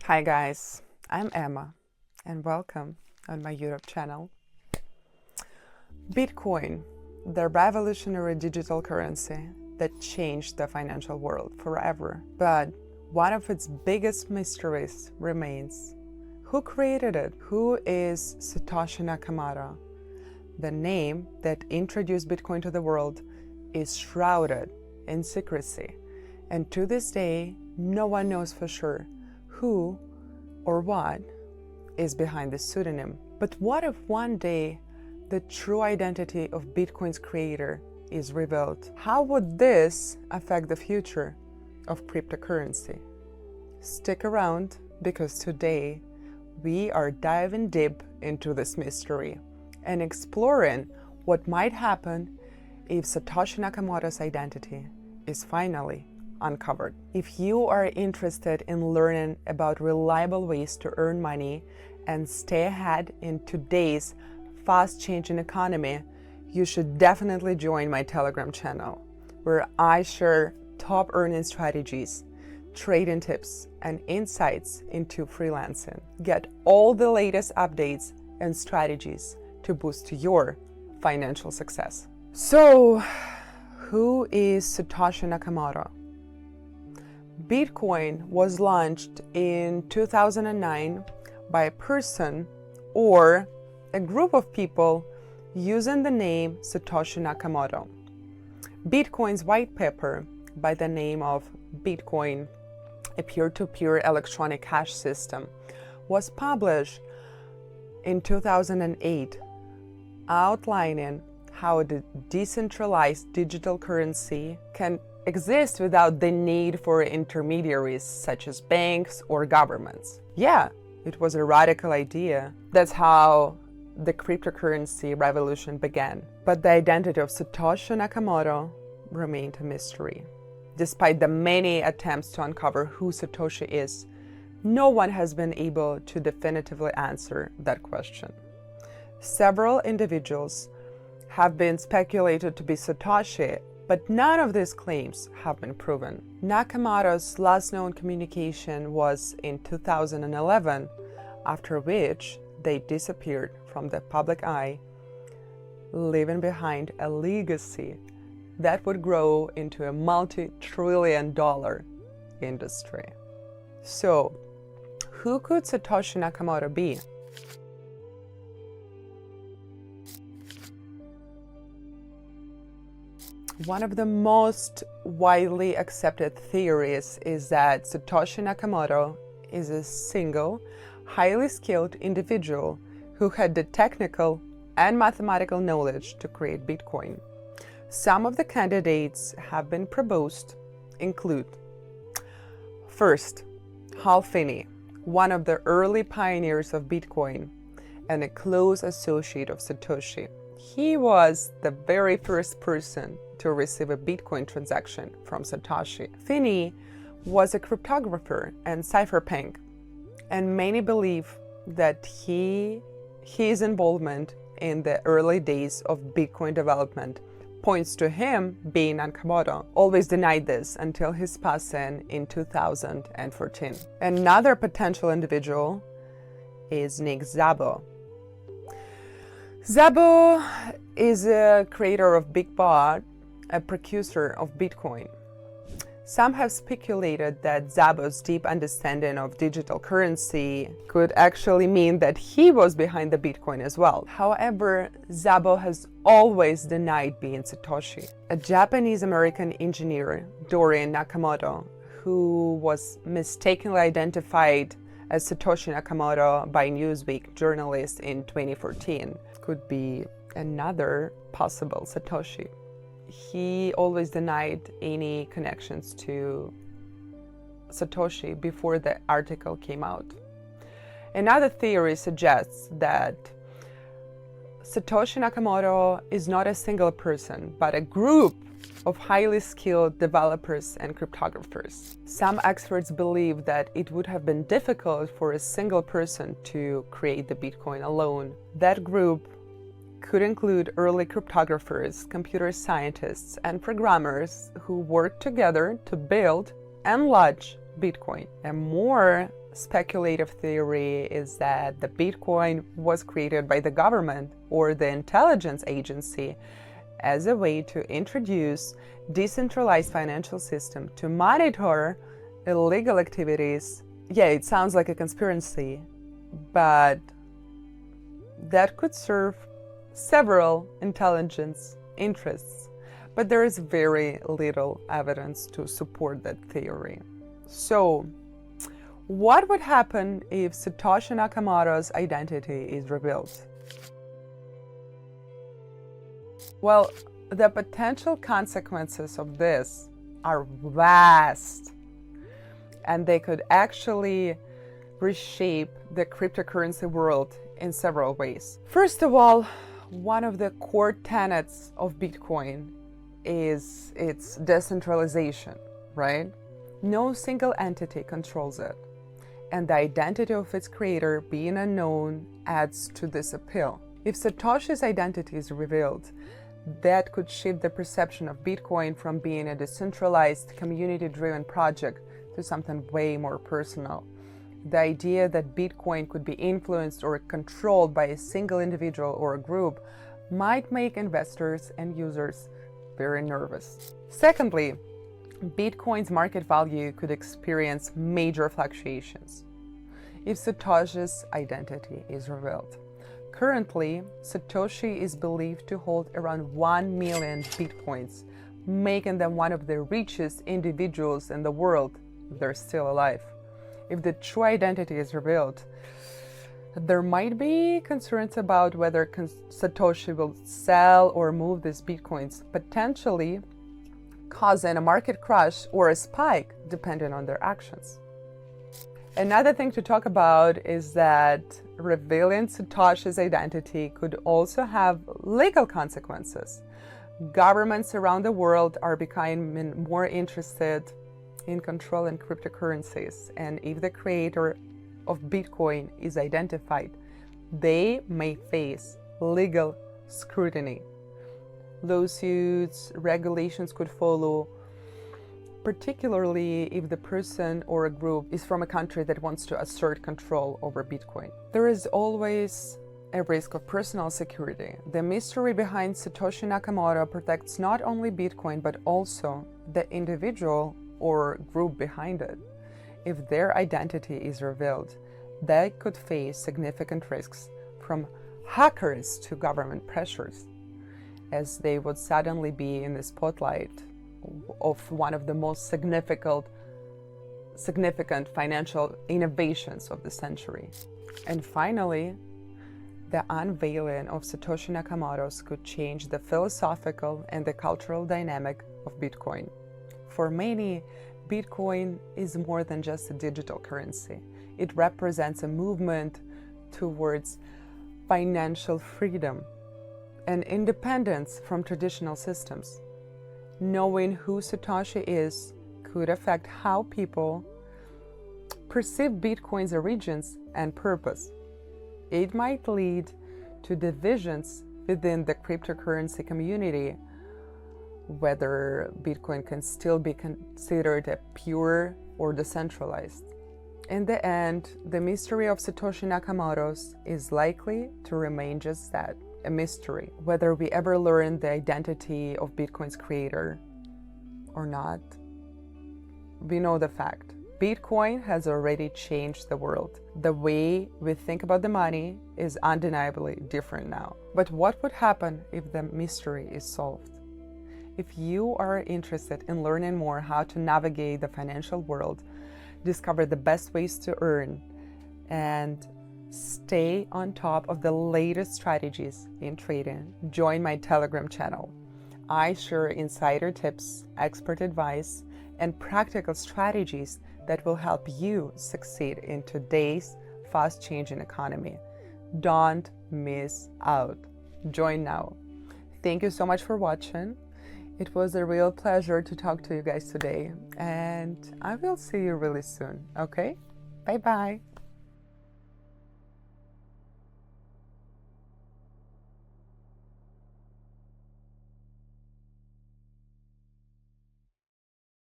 Hi guys, I'm Emma and welcome on my YouTube channel. Bitcoin, the revolutionary digital currency that changed the financial world forever. But one of its biggest mysteries remains. Who created it? Who is Satoshi Nakamoto? The name that introduced Bitcoin to the world is shrouded in secrecy, and to this day, no one knows for sure who or what is behind this pseudonym. But what if one day the true identity of Bitcoin's creator is revealed? How would this affect the future of cryptocurrency? Stick around, because today we are diving deep into this mystery and exploring what might happen if Satoshi Nakamoto's identity is finally uncovered. If you are interested in learning about reliable ways to earn money and stay ahead in today's fast-changing economy, you should definitely join my Telegram channel, where I share top earning strategies, trading tips, and insights into freelancing. Get all the latest updates and strategies to boost your financial success. So, who is Satoshi Nakamoto? Bitcoin was launched in 2009 by a person or a group of people using the name Satoshi Nakamoto. Bitcoin's white paper by the name of Bitcoin, a peer-to-peer electronic cash system, was published in 2008, outlining how the decentralized digital currency can exist without the need for intermediaries such as banks or governments. Yeah, it was a radical idea. That's how the cryptocurrency revolution began. But the identity of Satoshi Nakamoto remained a mystery. Despite the many attempts to uncover who Satoshi is, no one has been able to definitively answer that question. Several individuals have been speculated to be Satoshi, but none of these claims have been proven. Nakamoto's last known communication was in 2011, after which they disappeared from the public eye, leaving behind a legacy that would grow into a multi-trillion-dollar industry. So, who could Satoshi Nakamoto be? One of the most widely accepted theories is that Satoshi Nakamoto is a single, highly skilled individual who had the technical and mathematical knowledge to create Bitcoin. Some of the candidates have been proposed include: first, Hal Finney, one of the early pioneers of Bitcoin and a close associate of Satoshi. He was the very first person to receive a Bitcoin transaction from Satoshi. Finney was a cryptographer and cypherpunk, and many believe that his involvement in the early days of Bitcoin development points to him being Nakamoto. Always denied this until his passing in 2014. Another potential individual is Nick Szabo. Szabo is a creator of BitBot, a precursor of Bitcoin. Some have speculated that Szabo's deep understanding of digital currency could actually mean that he was behind the Bitcoin as well. However, Szabo has always denied being Satoshi. A Japanese-American engineer, Dorian Nakamoto, who was mistakenly identified as Satoshi Nakamoto by Newsweek journalists in 2014, could be another possible Satoshi. He always denied any connections to Satoshi before the article came out. Another theory suggests that Satoshi Nakamoto is not a single person, but a group of highly skilled developers and cryptographers. Some experts believe that it would have been difficult for a single person to create the Bitcoin alone. That group could include early cryptographers, computer scientists, and programmers who worked together to build and launch Bitcoin. A more speculative theory is that the Bitcoin was created by the government or the intelligence agency as a way to introduce decentralized financial system to monitor illegal activities. Yeah, it sounds like a conspiracy, but that could serve several intelligence interests. But there is very little evidence to support that theory. So, what would happen if Satoshi Nakamoto's identity is revealed? Well, the potential consequences of this are vast, and they could actually reshape the cryptocurrency world in several ways. First of all, one of the core tenets of Bitcoin is its decentralization, right? No single entity controls it, and the identity of its creator being unknown adds to this appeal. If Satoshi's identity is revealed, that could shift the perception of Bitcoin from being a decentralized, community-driven project to something way more personal. The idea that Bitcoin could be influenced or controlled by a single individual or a group might make investors and users very nervous. Secondly, Bitcoin's market value could experience major fluctuations if Satoshi's identity is revealed. Currently, Satoshi is believed to hold around 1 million Bitcoins, making them one of the richest individuals in the world if they're still alive. If the true identity is revealed, there might be concerns about whether Satoshi will sell or move these Bitcoins, potentially causing a market crash or a spike depending on their actions. Another thing to talk about is that revealing Satoshi's identity could also have legal consequences. Governments around the world are becoming more interested in controlling cryptocurrencies, and if the creator of Bitcoin is identified, they may face legal scrutiny. Lawsuits, regulations could follow, particularly if the person or a group is from a country that wants to assert control over Bitcoin. There is always a risk of personal security. The mystery behind Satoshi Nakamoto protects not only Bitcoin, but also the individual or group behind it. If their identity is revealed, they could face significant risks from hackers to government pressures, as they would suddenly be in the spotlight of one of the most significant financial innovations of the century. And finally, the unveiling of Satoshi Nakamoto's could change the philosophical and the cultural dynamic of Bitcoin. For many, Bitcoin is more than just a digital currency. It represents a movement towards financial freedom and independence from traditional systems. Knowing who Satoshi is could affect how people perceive Bitcoin's origins and purpose. It might lead to divisions within the cryptocurrency community, whether Bitcoin can still be considered a pure or decentralized. In the end, the mystery of Satoshi Nakamoto's is likely to remain just that, a mystery. Whether we ever learn the identity of Bitcoin's creator or not, we know the fact. Bitcoin has already changed the world. The way we think about the money is undeniably different now. But what would happen if the mystery is solved? If you are interested in learning more how to navigate the financial world, discover the best ways to earn, and stay on top of the latest strategies in trading, join my Telegram channel. I share insider tips, expert advice, and practical strategies that will help you succeed in today's fast-changing economy. Don't miss out. Join now. Thank you so much for watching. It was a real pleasure to talk to you guys today, and I will see you really soon, okay? Bye-bye.